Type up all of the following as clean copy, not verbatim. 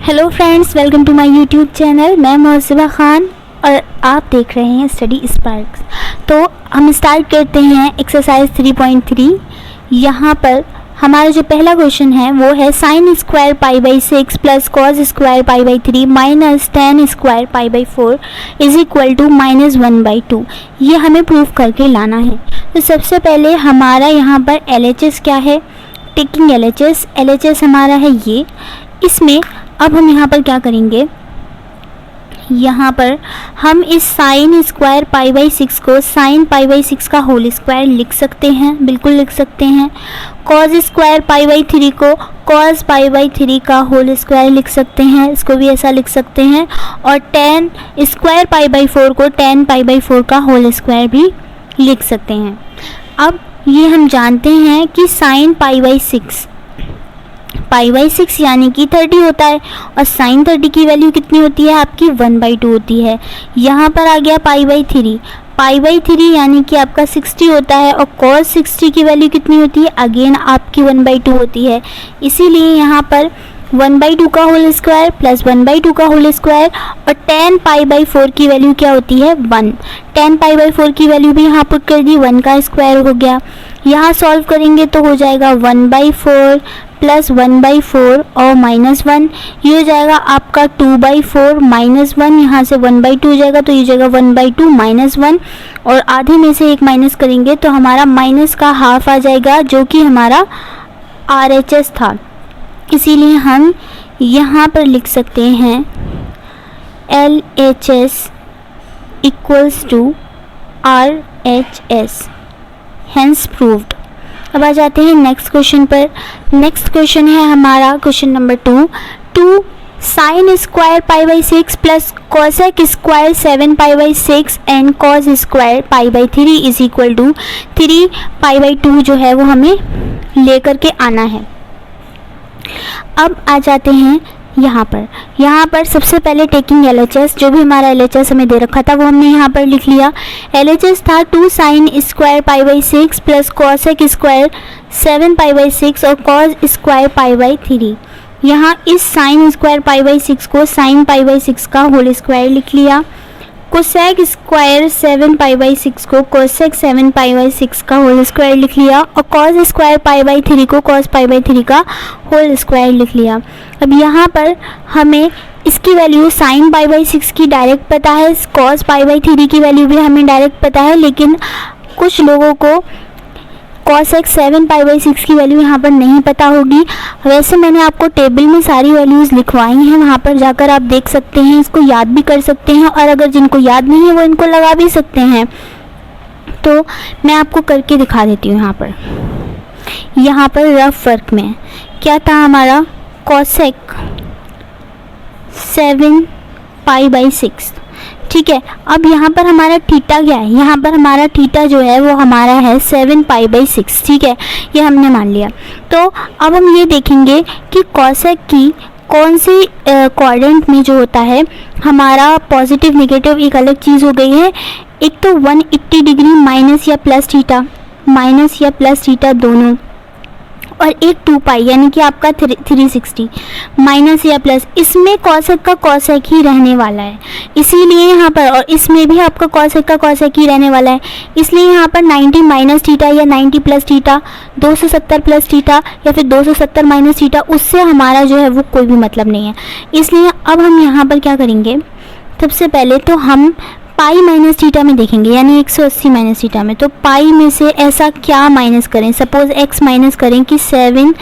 Hello friends, welcome to my YouTube channel. मैं मोहसिबा खान और आप देख रहे हैं स्टडी स्पार्क्स। तो हम स्टार्ट करते हैं एक्सरसाइज 3.3। यहाँ पर हमारा जो पहला क्वेश्चन है वो है sine square pi by 6 plus cos square pi by 3 minus tan square pi by 4 is equal to -1/2। ये हमें प्रूफ करके लाना है। तो सबसे पहले हमारा यहाँ पर LHS क्या है, टेकिंग LHS हमारा है ये। इसमें अब हम यहाँ पर क्या करेंगे, यहाँ पर हम इस साइन स्क्वायर पाई बाई 6 को साइन पाई बाई 6 का होल स्क्वायर लिख सकते हैं, बिल्कुल लिख सकते हैं। कॉस स्क्वायर पाई बाई 3 को कॉस पाई बाई 3 का होल स्क्वायर लिख सकते हैं, इसको भी ऐसा लिख सकते हैं। और टेन स्क्वायर पाई बाई 4 को टेन पाई बाई 4 का होल स्क्वायर भी लिख सकते हैं। अब ये हम जानते हैं कि साइन पाई बाई 6 यानी कि 30 होता है और साइन 30 की वैल्यू कितनी होती है आपकी 1/2 होती है। यहाँ पर आ गया पाई बाई 3 यानी कि आपका 60 होता है और cos 60 की वैल्यू कितनी होती है, अगेन आपकी 1/2 होती है। इसीलिए यहाँ पर 1/2 का होल स्क्वायर प्लस 1/2 का होल स्क्वायर और टेन पाई बाई 4 की वैल्यू क्या होती है 1। टेन पाई बाई 4 की वैल्यू भी यहाँ पुट कर दी, 1 का स्क्वायर हो गया। यहाँ सॉल्व करेंगे तो हो जाएगा 1/4 प्लस 1/4 और -1, ये हो जाएगा आपका 2/4 -1, यहाँ से 1/2 हो जाएगा तो ये हो जाएगा 1/2 -1 और आधे में से एक माइनस करेंगे तो हमारा माइनस का हाफ आ जाएगा जो कि हमारा RHS था। इसीलिए हम यहाँ पर लिख सकते हैं LHS equals to RHS, hence proved. अब आ जाते हैं नेक्स्ट क्वेश्चन पर। नेक्स्ट क्वेश्चन है हमारा question number 2 sine square pi by 6 plus cosec square 7 pi by 6 and cos square pi by 3 is equal to 3 pi by 2 जो है वो हमें लेकर के आना है। अब आ जाते हैं यहाँ पर सबसे पहले टेकिंग LHS, जो भी हमारा LHS हमें दे रखा था वो हमने यहाँ पर लिख लिया। LHS था 2 sine square pi by 6 plus cosec square 7 pi by 6 और कॉस स्क्वायर पाई बाई 3। यहाँ इस साइन स्क्वायर पाई बाई 6 को साइन पाई बाई 6 का होल स्क्वायर लिख लिया। कोसेक स्क्वायर 7 पाई बाई 6 को कोसेक 7 पाई बाई 6 का होल स्क्वायर लिख लिया और कॉस स्क्वायर पाई बाई 3 को कॉस पाई बाई 3 का होल स्क्वायर लिख लिया। अब यहाँ पर हमें इसकी वैल्यू साइन पाई बाई 6 की डायरेक्ट पता है, कॉस पाई बाई 3 की वैल्यू भी हमें डायरेक्ट पता है, लेकिन कुछ लोगों को कॉसेक 7 पाई बाई 6 की वैल्यू यहाँ पर नहीं पता होगी। वैसे मैंने आपको टेबल में सारी वैल्यूज़ लिखवाई हैं, वहाँ पर जाकर आप देख सकते हैं, इसको याद भी कर सकते हैं और अगर जिनको याद नहीं है वो इनको लगा भी सकते हैं। तो मैं आपको करके दिखा देती हूँ। यहाँ पर रफ वर्क में क्या था हमारा, कॉसेक 7 पाई बाई 6, ठीक है। अब यहाँ पर हमारा थीटा क्या है, यहाँ पर हमारा थीटा जो है वो हमारा है 7 पाई बाई 6, ठीक है, ये हमने मान लिया। तो अब हम ये देखेंगे कि कॉसेक की कौन सी क्वाड्रेंट में जो होता है हमारा पॉजिटिव नेगेटिव एक अलग चीज़ हो गई है। एक तो 180 डिग्री माइनस या प्लस थीटा दोनों, और एक 2 पाई यानी कि आपका 360 माइनस या प्लस, इसमें कॉसेक का कॉसेक ही रहने वाला है। इसीलिए यहाँ पर, और इसमें भी आपका कॉसेक का कॉसेक ही रहने वाला है, इसलिए यहाँ पर 90 माइनस थीटा या 90 प्लस थीटा, 270 प्लस थीटा या फिर 270 माइनस थीटा, उससे हमारा जो है वो कोई भी मतलब नहीं है। इसलिए अब हम यहाँ पर क्या करेंगे, सबसे पहले तो हम पाई माइनस थीटा में देखेंगे, यानी 180 माइनस थीटा में। तो पाई में से ऐसा क्या माइनस करें, सपोज x माइनस करें कि 7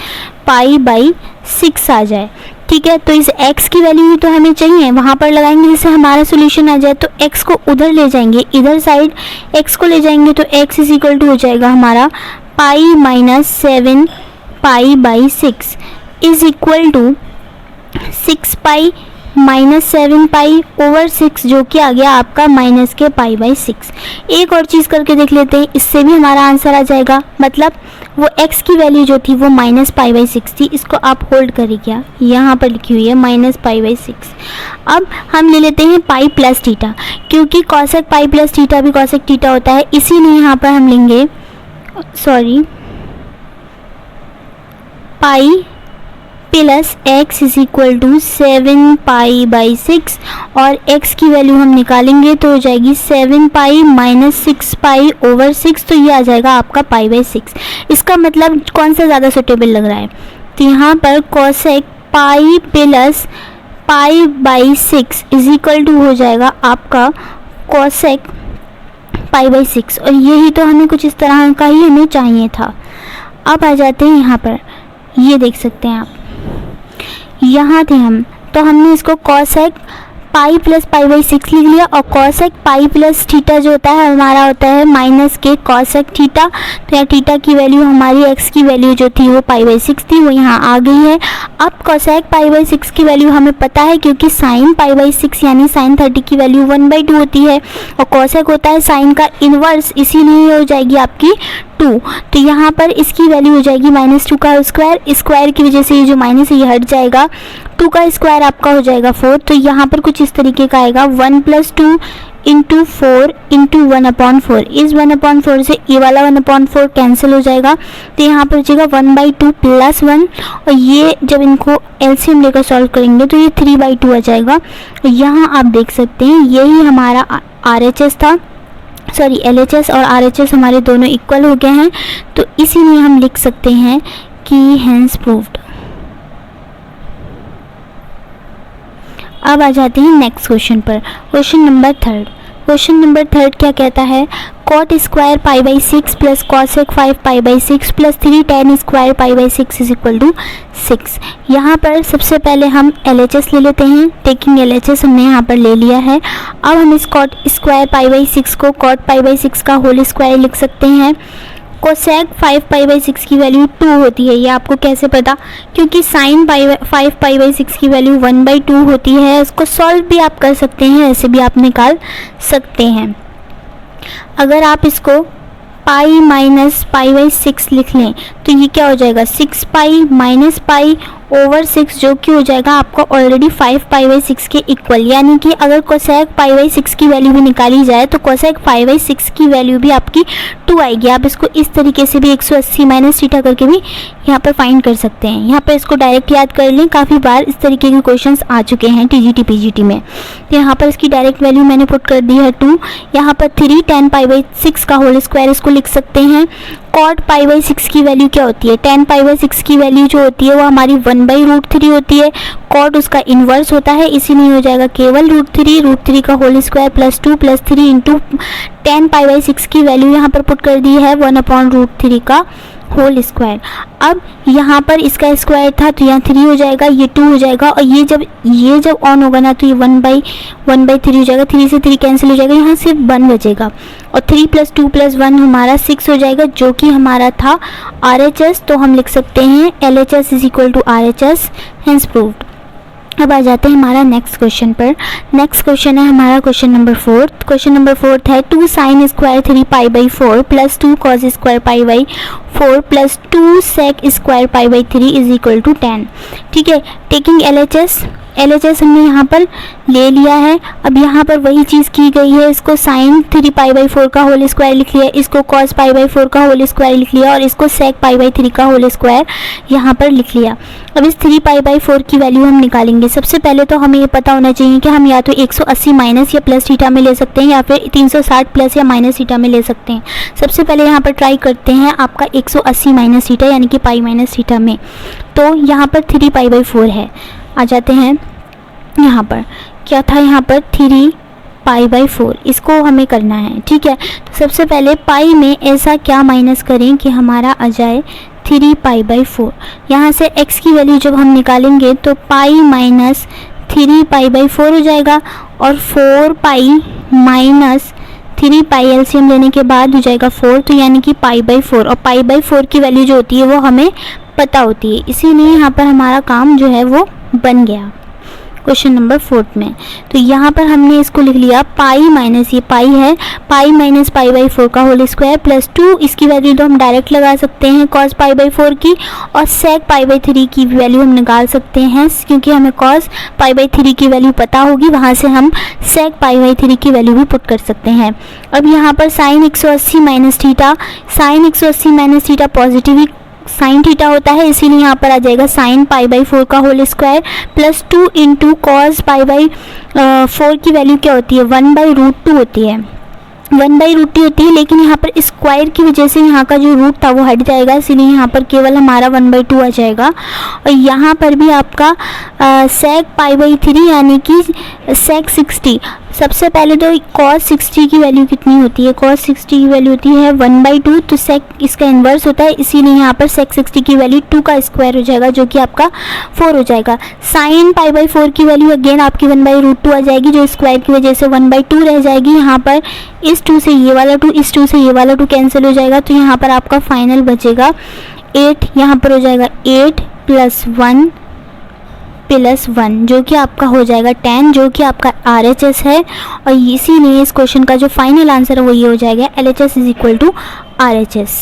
पाई बाई 6 आ जाए, ठीक है। तो इस x की वैल्यू ही तो हमें चाहिए, वहाँ पर लगाएंगे जिससे हमारा सोल्यूशन आ जाए। तो x को उधर ले जाएंगे, इधर साइड x को ले जाएंगे तो x इज इक्वल टू हो जाएगा हमारा pi minus 7 pi by 6 is equal to 6 pi minus 7 pi over 6, जो कि आ गया आपका माइनस के पाई बाई 6। एक और चीज़ करके देख लेते हैं, इससे भी हमारा आंसर आ जाएगा। मतलब वो x की वैल्यू जो थी वो माइनस पाई बाई 6 थी, इसको आप होल्ड करिए, क्या यहाँ पर लिखी हुई है माइनस पाई बाई 6। अब हम ले लेते हैं पाई प्लस थीटा, क्योंकि कॉसेक पाई प्लस थीटा भी कॉसेक थीटा होता है, इसीलिए यहाँ पर हम लेंगे pi plus x is equal to 7π/6 और x की वैल्यू हम निकालेंगे तो हो जाएगी 7π माइनस 6π/6, तो ये आ जाएगा आपका π/6। इसका मतलब कौन सा ज़्यादा सुटेबल लग रहा है, तो यहाँ पर cosec pi plus π/6 is equal to हो जाएगा आपका cosec π/6, और यही तो हमें कुछ इस तरह का ही हमें चाहिए था। अब आ जाते हैं यहाँ पर, ये देख सकते हैं आप, यहाँ थे हम, तो हमने इसको cosec पाई प्लस π/6 लिख लिया, और cosec पाई प्लस थीटा जो होता है हमारा होता है माइनस के cosec थीटा, तो यहाँ थीटा की वैल्यू हमारी x की वैल्यू जो थी वो π/6 थी, वो यहाँ आ गई है। अब cosec π/6 की वैल्यू हमें पता है क्योंकि sin π/6 यानी sin 30 की वैल्यू 1/2 होती है, और cosec होता है sin का इन्वर्स, इसीलिए हो जाएगी आपकी 2। तो यहाँ पर इसकी वैल्यू हो जाएगी -2 का स्क्वायर, स्क्वायर की वजह से ये जो माइनस है ये हट जाएगा, 2 का स्क्वायर आपका हो जाएगा 4। तो यहाँ पर कुछ इस तरीके का आएगा 1 + 2 × 4 × 1/4। इस 1/4 से ये वाला 1/4 कैंसिल हो जाएगा, तो यहाँ पर बचेगा 1/2 + 1, और ये जब इनको एलसीएम लेकर सॉल्व करेंगे तो ये 3/2 आ जाएगा। यहाँ आप देख सकते हैं यही हमारा RHS था, सॉरी LHS और RHS हमारे दोनों इक्वल हो गए हैं, तो इसीलिए हम लिख सकते हैं कि हेंस प्रूव्ड। अब आ जाते हैं नेक्स्ट क्वेश्चन पर, क्वेश्चन नंबर 3। क्वेश्चन नंबर 3 क्या कहता है, cot square π/6 plus cosec 5π/6 plus 3 tan square π/6 is equal to 6। यहाँ पर सबसे पहले हम LHS ले लेते हैं, टेकिंग LHS हमने यहाँ पर ले लिया है। अब हम इस cot स्क्वायर π/6 को cot π/6 का होल स्क्वायर लिख सकते हैं। cosec 5π/6 की वैल्यू 2 होती है, ये आपको कैसे पता, क्योंकि sin 5π/6 की वैल्यू 1/2 होती है। इसको सॉल्व भी आप कर सकते हैं, ऐसे भी आप निकाल सकते हैं। अगर आप इसको पाई माइनस π/6 लिख लें तो ये क्या हो जाएगा 6π माइनस π/6, जो कि हो जाएगा आपका ऑलरेडी 5π/6 के इक्वल, यानी कि अगर cosec π/6 की वैल्यू भी निकाली जाए तो cosec π/6 की वैल्यू भी आपकी 2 आएगी। आप इसको इस तरीके से भी 180 माइनस थीटा करके भी यहाँ पर फाइंड कर सकते हैं। यहाँ पर इसको डायरेक्ट याद कर लें, काफ़ी बार इस तरीके के क्वेश्चंस आ चुके हैं TGT PGT में। तो यहाँ पर इसकी डायरेक्ट वैल्यू मैंने पुट कर दी है 2। यहाँ पर 3 tan π/6 का होल स्क्वायर इसको लिख सकते हैं। cot π/6 की वैल्यू क्या होती है, tan π/6 की वैल्यू जो होती है वो हमारी 1/√3 होती है, cot उसका इन्वर्स होता है, इसीलिए हो जाएगा केवल √3 का whole square plus 2 + 3 into tan π/6 की वैल्यू यहाँ पर पुट कर दी है 1/√3 का होल स्क्वायर। अब यहाँ पर इसका स्क्वायर था तो यहाँ 3 हो जाएगा, ये 2 हो जाएगा, और ये जब ऑन होगा ना तो ये 1/3 हो जाएगा, 3 से 3 कैंसिल हो जाएगा, यहाँ सिर्फ 1 बचेगा, और 3 + 2 + 1 हमारा 6 हो जाएगा, जो कि हमारा था RHS। तो हम लिख सकते हैं LHS is equal to RHS, hence proved. अब आ जाते हैं हमारा नेक्स्ट क्वेश्चन पर। नेक्स्ट क्वेश्चन है हमारा क्वेश्चन नंबर 4। क्वेश्चन नंबर 4 है 2 sin square 3π/4 plus 2 cos square π/4 plus 2 sec square π/3 is equal to 10। ठीक है, टेकिंग LHS हमने यहाँ पर ले लिया है। अब यहाँ पर वही चीज़ की गई है, इसको sin 3π/4 का होल स्क्वायर लिख लिया, इसको cos π/4 का होल स्क्वायर लिख लिया, और इसको sec π/3 का होल स्क्वायर यहाँ पर लिख लिया। अब इस 3π/4 की वैल्यू हम निकालेंगे। सबसे पहले तो हमें ये पता होना चाहिए कि हम या तो 180 माइनस या प्लस थीटा में ले सकते हैं, या फिर 360 प्लस या माइनस थीटा में ले सकते हैं। सबसे पहले यहाँ पर ट्राई करते हैं आपका 180 माइनस थीटा यानी कि पाई माइनस थीटा में, तो यहाँ पर 3π/4 है। आ जाते हैं यहाँ पर, क्या था यहाँ पर 3π/4, इसको हमें करना है। ठीक है, तो सबसे पहले पाई में ऐसा क्या माइनस करें कि हमारा आ जाए 3π/4। यहाँ से x की वैल्यू जब हम निकालेंगे तो पाई माइनस 3π/4 हो जाएगा, और 4π माइनस 3π एलसीएम लेने के बाद हो जाएगा 4, तो यानी कि π/4, और π/4 की वैल्यू जो होती है वो हमें पता होती है, इसीलिए यहाँ पर हमारा काम जो है वो बन गया क्वेश्चन नंबर 4 में। तो यहाँ पर हमने इसको लिख लिया पाई माइनस, ये पाई है, पाई माइनस π/4 का होल स्क्वायर प्लस 2, इसकी वैल्यू तो हम डायरेक्ट लगा सकते हैं cos π/4 की, और sec π/3 की वैल्यू हम निकाल सकते हैं, क्योंकि हमें cos π/3 की वैल्यू पता होगी, वहाँ से हम sec π/3 की वैल्यू भी पुट कर सकते हैं। अब यहाँ पर sin 180 minus theta, sin 180 minus theta sine theta होता है, इसीलिए यहाँ पर आ जाएगा साइन पाई बाई 4 का whole square plus 2 into cos pi by 4 की वैल्यू क्या होती है 1/√2 होती है, 1/√2 होती है। लेकिन यहाँ पर स्क्वायर की वजह से यहाँ का जो रूट था वो हट जाएगा, इसीलिए यहाँ पर केवल हमारा 1/2 आ जाएगा। और यहाँ पर भी आपका सेक पाई बाई 3 यानी कि सेक 60। सबसे पहले तो cos 60 की वैल्यू कितनी होती है, cos 60 की वैल्यू होती है 1/2, तो सेक इसका इन्वर्स होता है, इसीलिए यहाँ पर सेक 60 की वैल्यू 2 का स्क्वायर हो जाएगा जो कि आपका 4 हो जाएगा। साइन पाई बाई 4 की वैल्यू अगेन आपकी 1/√2 आ जाएगी, जो स्क्वायर की वजह से 1/2 रह जाएगी। यहाँ पर इस 2 से ये वाला 2, इस 2 से ये वाला 2 कैंसिल हो जाएगा, तो यहाँ पर आपका फाइनल बचेगा 8। यहाँ पर हो जाएगा 8 + 1 + 1 जो कि आपका हो जाएगा 10, जो कि आपका RHS है। और इसीलिए इस क्वेश्चन का जो फाइनल आंसर है वो ये हो जाएगा LHS = RHS।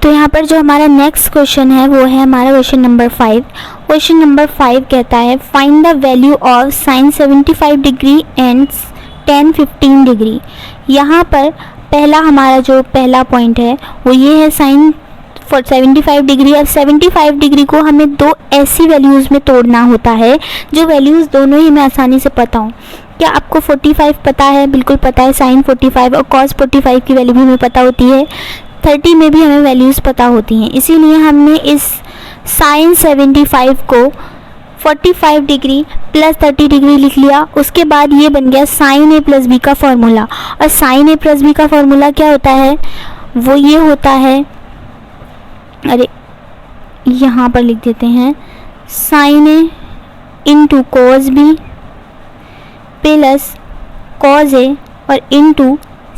तो यहाँ पर जो हमारा नेक्स्ट क्वेश्चन है वो है हमारा क्वेश्चन नंबर 5। क्वेश्चन नंबर 5 कहता है find the value of sine 75 degree and tan 15 degree. यहाँ पर पहला हमारा जो पहला पॉइंट है वो ये है साइन 75 डिग्री। अब 75 डिग्री को हमें दो ऐसी वैल्यूज़ में तोड़ना होता है जो वैल्यूज़ दोनों ही हमें आसानी से पता हो। क्या आपको 45 पता है? बिल्कुल पता है, साइन 45 और कॉस 45 की वैल्यू भी हमें पता होती है, 30 में भी हमें वैल्यूज़ पता होती हैं। इसीलिए हमने इस साइन 75 को 45 डिग्री प्लस 30 डिग्री लिख लिया। उसके बाद ये बन गया साइन A + B का फॉर्मूला। और साइन A + B का फॉर्मूला क्या होता है? वो ये होता है, अरे यहाँ पर लिख देते हैं, sine A into cos B plus cos A और इंटू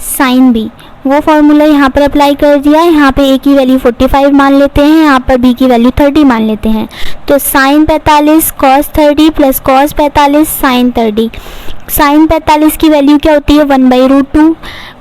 साइन B। वो फार्मूला यहाँ पर अप्लाई कर दिया। यहाँ पे A की वैल्यू 45 मान लेते हैं, यहाँ पर B की वैल्यू 30 मान लेते हैं। तो sine 45 cos 30 plus cos 45 sine 30। Sine 45 की वैल्यू क्या होती है 1/√2,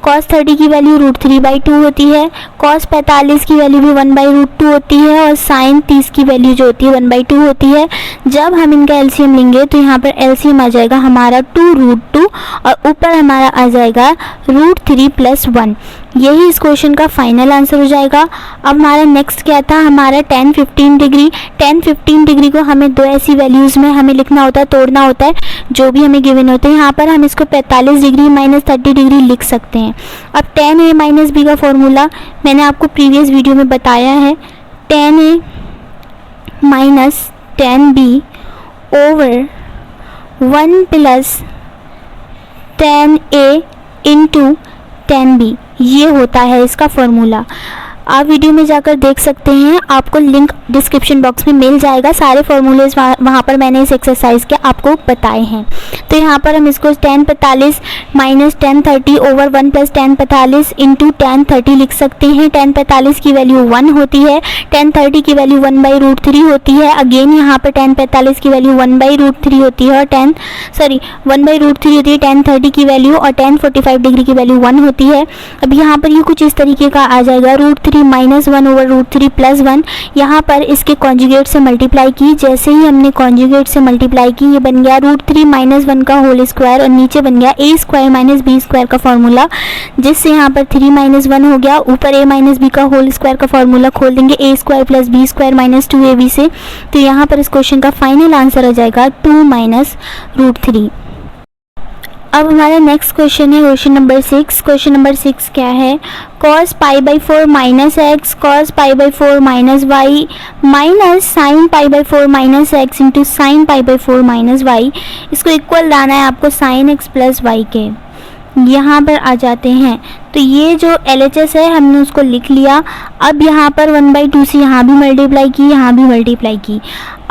कॉस 30 की वैल्यू √3/2 होती है, कॉस 45 की वैल्यू भी 1/√2 होती है और साइन 30 की वैल्यू जो होती है 1/2 होती है। जब हम इनका एलसीएम लेंगे तो यहाँ पर एलसीएम आ जाएगा हमारा 2√2 और ऊपर हमारा आ जाएगा √3 + 1। यही इस क्वेश्चन का फाइनल आंसर हो जाएगा। अब हमारा नेक्स्ट क्या था, हमारा tan 15 डिग्री। tan 15 डिग्री को हमें दो ऐसी वैल्यूज़ में हमें लिखना होता है, तोड़ना होता है जो भी हमें गिवन होते हैं। यहाँ पर हम इसको 45 डिग्री - 30 डिग्री लिख सकते हैं। अब tan A - B का फॉर्मूला मैंने आपको प्रीवियस वीडियो में बताया है, tan A - tan B over 1 + tan A into tan B, ये होता है इसका फॉर्मूला। आप वीडियो में जाकर देख सकते हैं, आपको लिंक डिस्क्रिप्शन बॉक्स में मिल जाएगा। सारे फार्मूलेज वहाँ पर मैंने इस एक्सरसाइज के आपको बताए हैं। तो यहाँ पर हम इसको tan 45 - tan 30 over 1 + tan 45 into tan 30 लिख सकते हैं। tan 45 की वैल्यू 1 होती है, tan 30 की वैल्यू 1/√3 होती है। अगेन यहाँ पर tan 45 की वैल्यू 1/√3 होती है और 1/√3 होती है tan 30 की वैल्यू, और tan 45 डिग्री की वैल्यू 1 होती है। अब यहाँ पर ये कुछ इस तरीके का आ जाएगा, √3 - 1 ओवर √3 + 1। यहाँ पर इसके कॉन्जुगेट से मल्टीप्लाई की, जैसे ही हमने कॉन्जुगेट से मल्टीप्लाई की ये बन गया √3 - 1 का होल स्क्वायर और नीचे बन गया a² - b² का फॉर्मूला, जिससे यहाँ पर 3 - 1 हो गया। ऊपर a - b का होल स्क्वायर का फॉर्मूला खोल देंगे a² + b² - 2ab से। तो यहाँ पर इस क्वेश्चन का फाइनल आंसर आ जाएगा 2 - √3। अब हमारा नेक्स्ट क्वेश्चन है क्वेश्चन नंबर 6। क्वेश्चन नंबर 6 क्या है, cos π/4 - x cos π/4 - y minus sine π/4 - x into sine π/4 - y। इसको इक्वल लाना है आपको sin x + y के। यहाँ पर आ जाते हैं, तो ये जो LHS है हमने उसको लिख लिया। अब यहाँ पर 1/2 से यहाँ भी मल्टीप्लाई की, यहाँ भी मल्टीप्लाई की।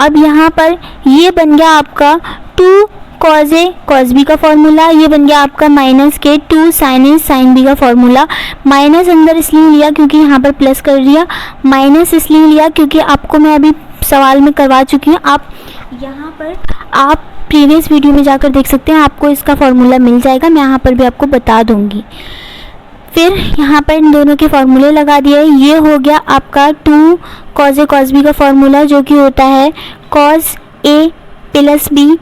अब यहाँ पर ये बन गया आपका 2 cos A cos B का फॉर्मूला, ये बन गया आपका -के 2 sin A sin B का फॉर्मूला। माइनस अंदर इसलिए लिया क्योंकि यहाँ पर प्लस कर दिया, माइनस इसलिए लिया क्योंकि आपको मैं अभी सवाल में करवा चुकी हूँ। आप यहाँ पर आप प्रीवियस वीडियो में जाकर देख सकते हैं, आपको इसका फॉर्मूला मिल जाएगा, मैं यहाँ पर भी आपको बता दूँगी। फिर यहाँ पर इन दोनों के फॉर्मूले लगा दिए। ये हो गया आपका 2 cos A cos B का फॉर्मूला, जो कि होता है cos A + B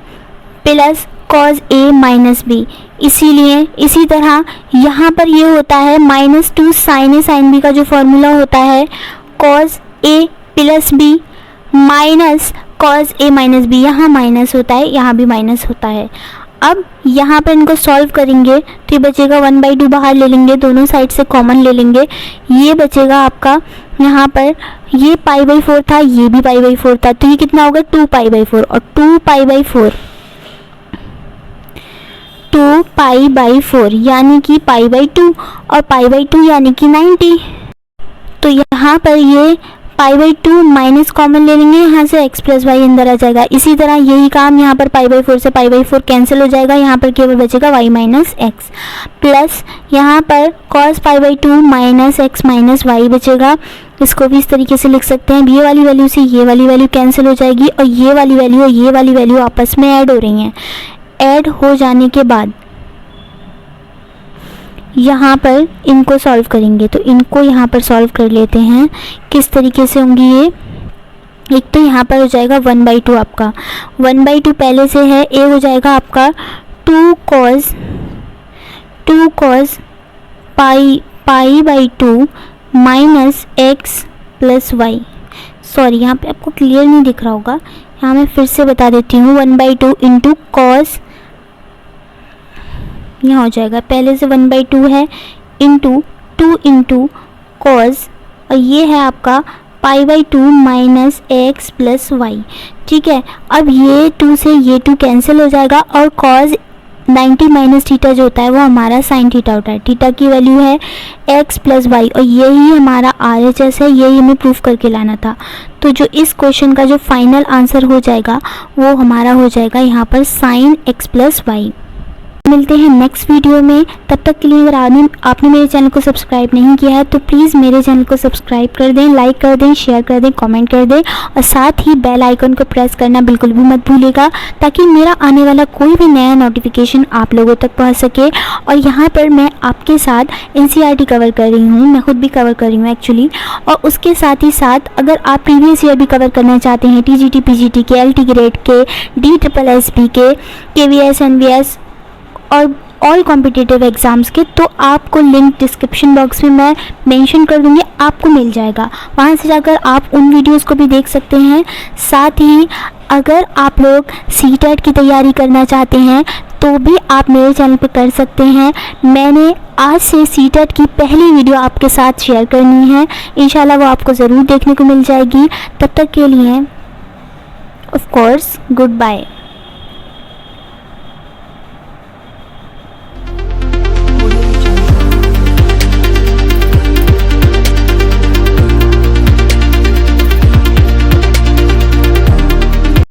plus cos a minus b, इसीलिए इसी तरह यहाँ पर ये होता है -2 sin a sin b का जो फॉर्मूला होता है cos a plus b minus cos a minus b, यहाँ माइनस होता है, यहाँ भी माइनस होता है। अब यहाँ पर इनको सॉल्व करेंगे तो ये बचेगा 1/2 बाहर ले लेंगे, दोनों साइड से कॉमन ले लेंगे, ये बचेगा आपका यहाँ पर, ये π/4 था, ये भी π/4 था, तो ये कितना होगा 2π/4 और 2π/4 यानी कि π/2 और π/2 यानी कि 90। तो यहाँ पर ये π/2 माइनस कॉमन ले लेंगे, यहाँ से x प्लस वाई अंदर आ जाएगा। इसी तरह यही काम यहाँ पर π/4 से π/4 कैंसिल हो जाएगा, यहाँ पर केवल बचेगा y माइनस एक्स प्लस यहाँ पर cos π/2 minus x minus y बचेगा। इसको भी इस तरीके से लिख सकते हैं, ये वाली वैल्यू से ये वाली वैल्यू कैंसिल हो जाएगी और ये वाली वैल्यू और ये वाली वैल्यू आपस में ऐड हो रही हैं। ऐड हो जाने के बाद यहाँ पर इनको सॉल्व करेंगे, तो इनको यहाँ पर सॉल्व कर लेते हैं। किस तरीके से होंगी ये, एक तो यहाँ पर हो जाएगा 1/2 आपका, 1/2 पहले से है, ए हो जाएगा आपका 2 cos π/2 minus x plus y. Sorry यहाँ पे आपको क्लियर नहीं दिख रहा होगा, यहाँ मैं फिर से बता देती हूँ, 1/2 इंटू कॉस, यहाँ हो जाएगा पहले से 1/2 है इंटू 2 इंटू कॉस और ये है आपका π/2 माइनस एक्स प्लस वाई। ठीक है, अब ये 2 से ये 2 कैंसिल हो जाएगा और कॉस 90 माइनस थीटा जो होता है वो हमारा साइन थीटा होता है। थीटा की वैल्यू है x प्लस वाई और यही हमारा RHS है, यही हमें प्रूफ करके लाना था। तो जो इस क्वेश्चन का जो फाइनल आंसर हो जाएगा वो हमारा हो जाएगा यहाँ पर साइन x प्लस वाई। मिलते हैं नेक्स्ट वीडियो में, तब तक के लिए अगर आपने मेरे चैनल को सब्सक्राइब नहीं किया है तो प्लीज़ मेरे चैनल को सब्सक्राइब कर दें, लाइक कर दें, शेयर कर दें, कमेंट कर दें और साथ ही बेल आइकन को प्रेस करना बिल्कुल भी मत भूलिएगा ताकि मेरा आने वाला कोई भी नया नोटिफिकेशन आप लोगों तक पहुंच सके। और यहाँ पर मैं आपके साथ NCERT कवर कर रही हूँ, मैं खुद भी कवर कर रही हूँ एक्चुअली, और उसके साथ ही साथ अगर आप प्रीवियस ईयर भी कवर करना चाहते हैं TGT PGT के, LT ग्रेड के, DSSB के, KVS NVS और ऑल कॉम्पिटिटिव एग्ज़ाम्स के, तो आपको लिंक डिस्क्रिप्शन बॉक्स में मैं मेंशन कर दूँगी, आपको मिल जाएगा, वहाँ से जाकर आप उन वीडियोस को भी देख सकते हैं। साथ ही अगर आप लोग CTET की तैयारी करना चाहते हैं तो भी आप मेरे चैनल पर कर सकते हैं। मैंने आज से CTET की पहली वीडियो आपके साथ शेयर करनी है, इंशाल्लाह वो आपको ज़रूर देखने को मिल जाएगी। तब तक के लिए ऑफ कोर्स गुड बाय।